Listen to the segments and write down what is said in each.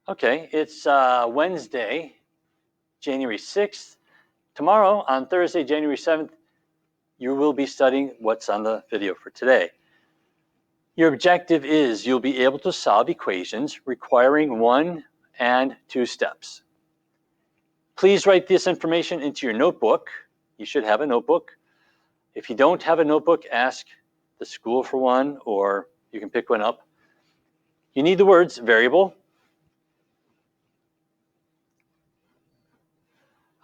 Okay, it's Wednesday, January 6th. Tomorrow, on Thursday, January 7th, you will be studying what's on the video for today. Your objective is you'll be able to solve equations requiring 1 and 2 steps. Please write this information into your notebook. You should have a notebook. If you don't have a notebook, ask the school for one, or you can pick one up. You need the words variable,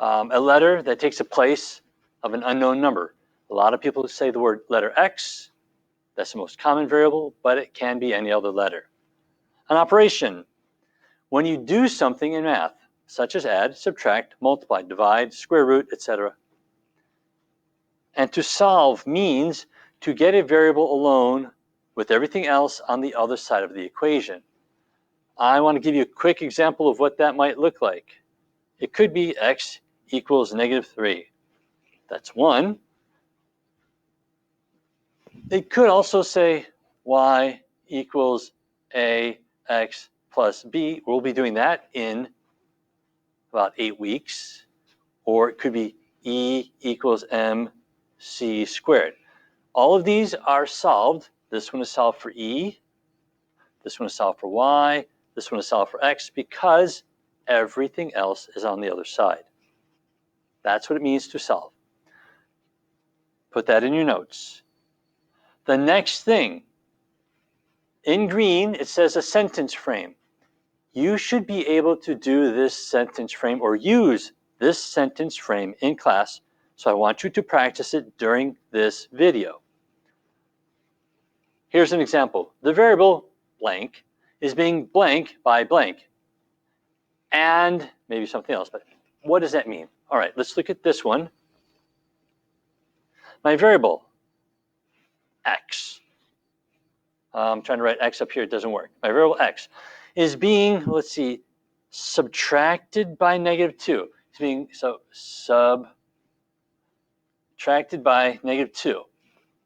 a letter that takes the place of an unknown number. A lot of people say the word letter X. That's the most common variable, but it can be any other letter. An operation. When you do something in math, such as add, subtract, multiply, divide, square root, etc. And to solve means to get a variable alone with everything else on the other side of the equation. I want to give you a quick example of what that might look like. It could be x equals -3. That's 1. It could also say y equals ax plus b. We'll be doing that in about 8 weeks. Or it could be e equals mc squared. All of these are solved. This one is solved for e. This one is solved for y. This one is solved for x because everything else is on the other side. That's what it means to solve. Put that in your notes. The next thing, in green, it says a sentence frame. You should be able to do this sentence frame or use this sentence frame in class, so I want you to practice it during this video. Here's an example. The variable blank is being blank by blank, and maybe something else, but what does that mean? All right, let's look at this one. My variable, x. I'm trying to write x up here, it doesn't work. My variable x is being, let's see, subtracted by -2. It's being subtracted by -2.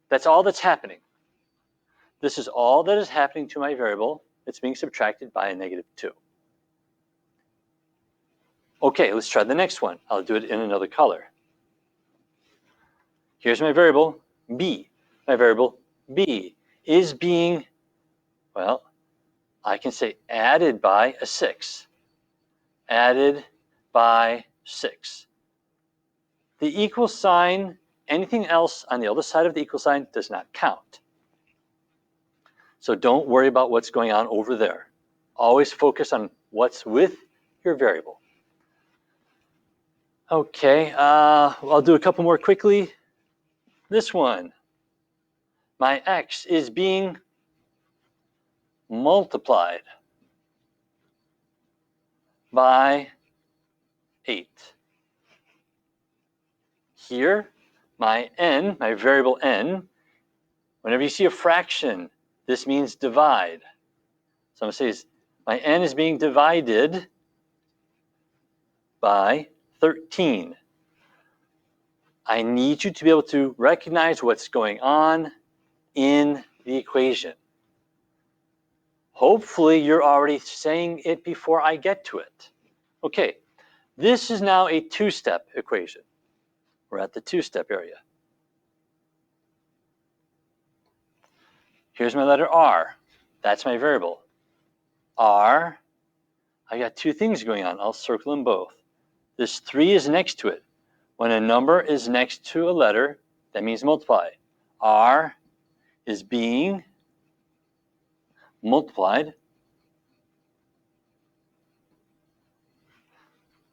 That's all that's happening. This is all that is happening to my variable. It's being subtracted by a -2. Okay, let's try the next one. I'll do it in another color. Here's my variable b. My variable b is being, well, I can say added by a 6. Added by 6. The equal sign, anything else on the other side of the equal sign does not count. So don't worry about what's going on over there. Always focus on what's with your variable. Okay, I'll do a couple more quickly. This one, my x is being multiplied by 8. Here, my n, my variable n, whenever you see a fraction, this means divide. So I'm going to say my n is being divided by 13. I need you to be able to recognize what's going on in the equation. Hopefully, you're already saying it before I get to it. Okay, this is now a 2-step equation. We're at the 2-step area. Here's my letter R. That's my variable. R, I got 2 things going on. I'll circle them both. This 3 is next to it. When a number is next to a letter, that means multiply. R is being multiplied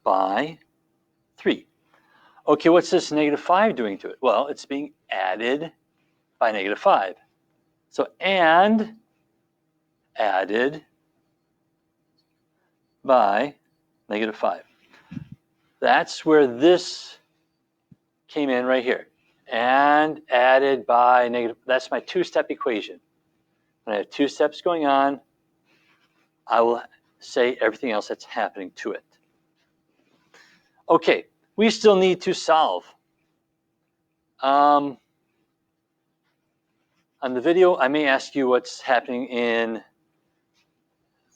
by 3. Okay, what's this -5 doing to it? Well, it's being added by -5. So, and added by -5. That's where this came in right here. And added by that's my 2-step equation. When I have 2 steps going on, I will say everything else that's happening to it. Okay, we still need to solve. On the video, I may ask you what's happening in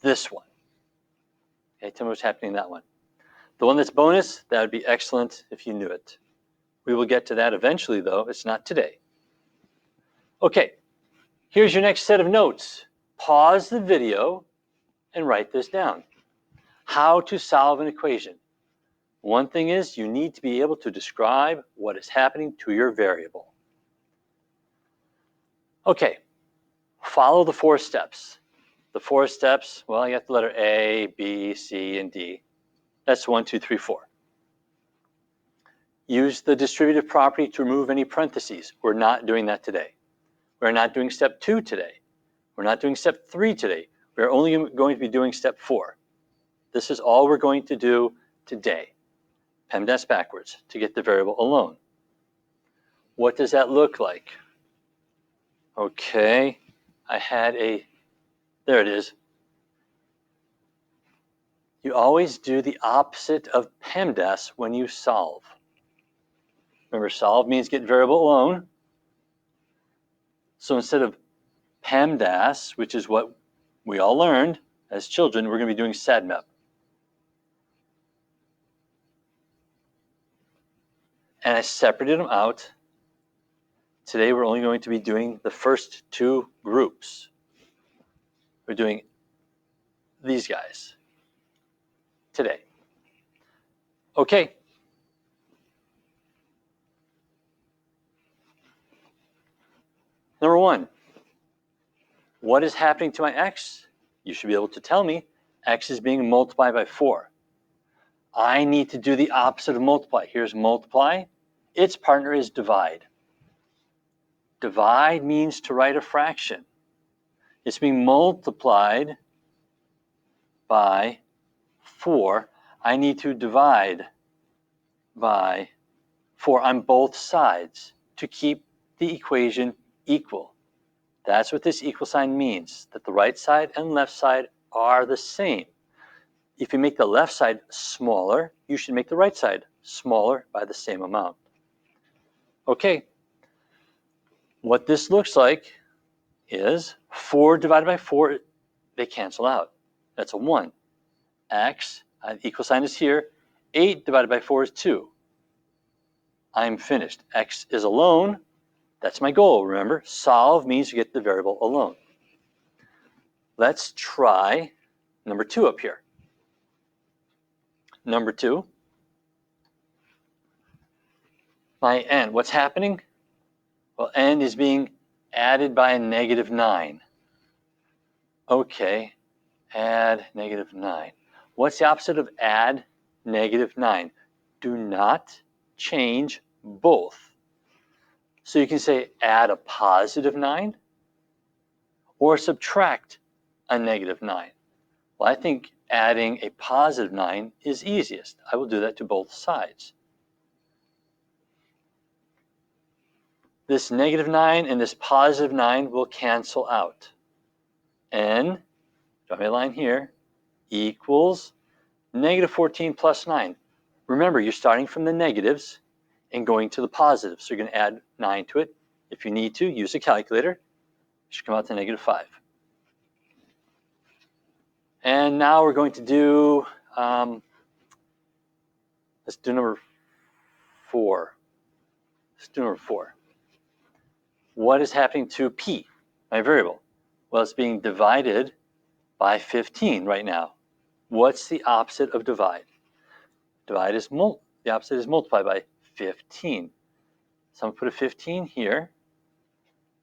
this one. Okay, tell me what's happening in that one. The one that's bonus, that would be excellent if you knew it. We will get to that eventually, though. It's not today. Okay, here's your next set of notes. Pause the video and write this down. How to solve an equation. One thing is you need to be able to describe what is happening to your variable. Okay, follow the 4 steps. The 4 steps, well, you got the letter A, B, C, and D. That's 1, 2, 3, 4. Use the distributive property to remove any parentheses. We're not doing that today. We're not doing step 2 today. We're not doing step 3 today. We're only going to be doing step 4. This is all we're going to do today. PEMDAS backwards to get the variable alone. What does that look like? Okay, there it is. You always do the opposite of PEMDAS when you solve. Remember, solve means get variable alone. So instead of PEMDAS, which is what we all learned as children, we're going to be doing SADMAP. And I separated them out. Today we're only going to be doing the first 2 groups. We're doing these guys today. Okay. Number 1, what is happening to my x? You should be able to tell me x is being multiplied by 4. I need to do the opposite of multiply. Here's multiply. Its partner is divide. Divide means to write a fraction. It's being multiplied by 4. I need to divide by 4 on both sides to keep the equation equal. That's what this equal sign means, that the right side and left side are the same. If you make the left side smaller, you should make the right side smaller by the same amount. Okay, what this looks like is 4 divided by 4, they cancel out. That's a 1. X, equal sign is here. 8 divided by 4 is 2. I'm finished. X is alone. That's my goal, remember? Solve means you get the variable alone. Let's try number 2 up here. Number 2, my n, what's happening? Well, n is being added by a -9. Okay, add -9. What's the opposite of add -9? Do not change both. So you can say add a +9 or subtract a -9. Well, I think adding a +9 is easiest. I will do that to both sides. This -9 and this +9 will cancel out. N, draw me a line here, equals -14 plus 9. Remember, you're starting from the negatives and going to the positives. So you're going to add 9 to it. If you need to, use a calculator. It should come out to -5. And now we're going to do, let's do number 4. Let's do number 4. What is happening to P, my variable? Well, it's being divided by 15 right now. What's the opposite of divide? Divide is the opposite is multiply by 15. So I'm going to put a 15 here.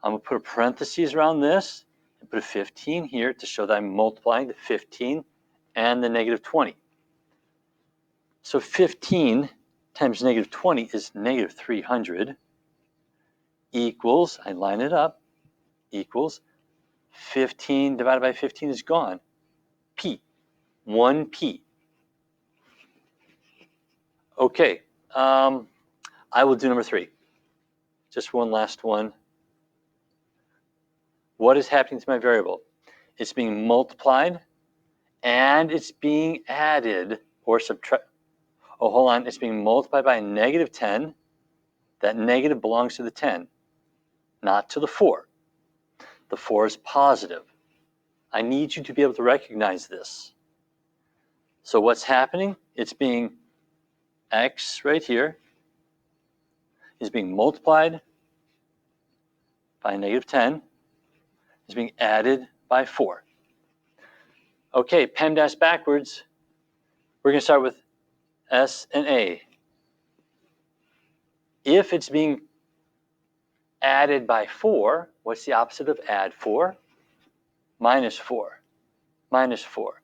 I'm going to put a parentheses around this and put a 15 here to show that I'm multiplying the 15 and the -20. So 15 times -20 is -300 equals, I line it up, equals 15 divided by 15 is gone. P, 1P. Okay, I will do number 3. Just one last one. What is happening to my variable? It's being multiplied and it's being added or subtract. Oh, hold on. It's being multiplied by a -10. That negative belongs to the 10, not to the 4. The 4 is positive. I need you to be able to recognize this. So what's happening? It's being x right here is being multiplied by -10, is being added by 4. Okay, PEMDAS backwards. We're going to start with S and A. If it's being added by 4, what's the opposite of add 4? Minus 4. Minus 4.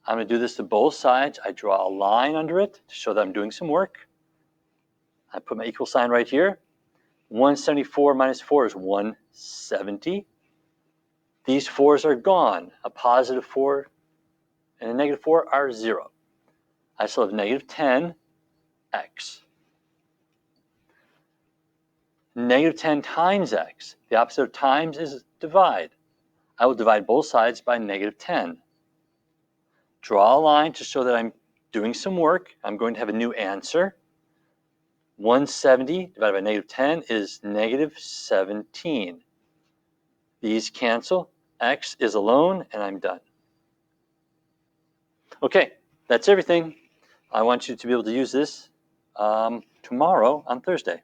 I'm going to do this to both sides. I draw a line under it to show that I'm doing some work. I put my equal sign right here. 174 minus 4 is 170. These 4's are gone. A positive 4 and a negative 4 are 0. I still have negative 10x. Negative 10 times x. The opposite of times is divide. I will divide both sides by negative 10. Draw a line to show that I'm doing some work. I'm going to have a new answer. 170 divided by negative 10 is negative 17. These cancel. X is alone, and I'm done. Okay, that's everything. I want you to be able to use this tomorrow on Thursday.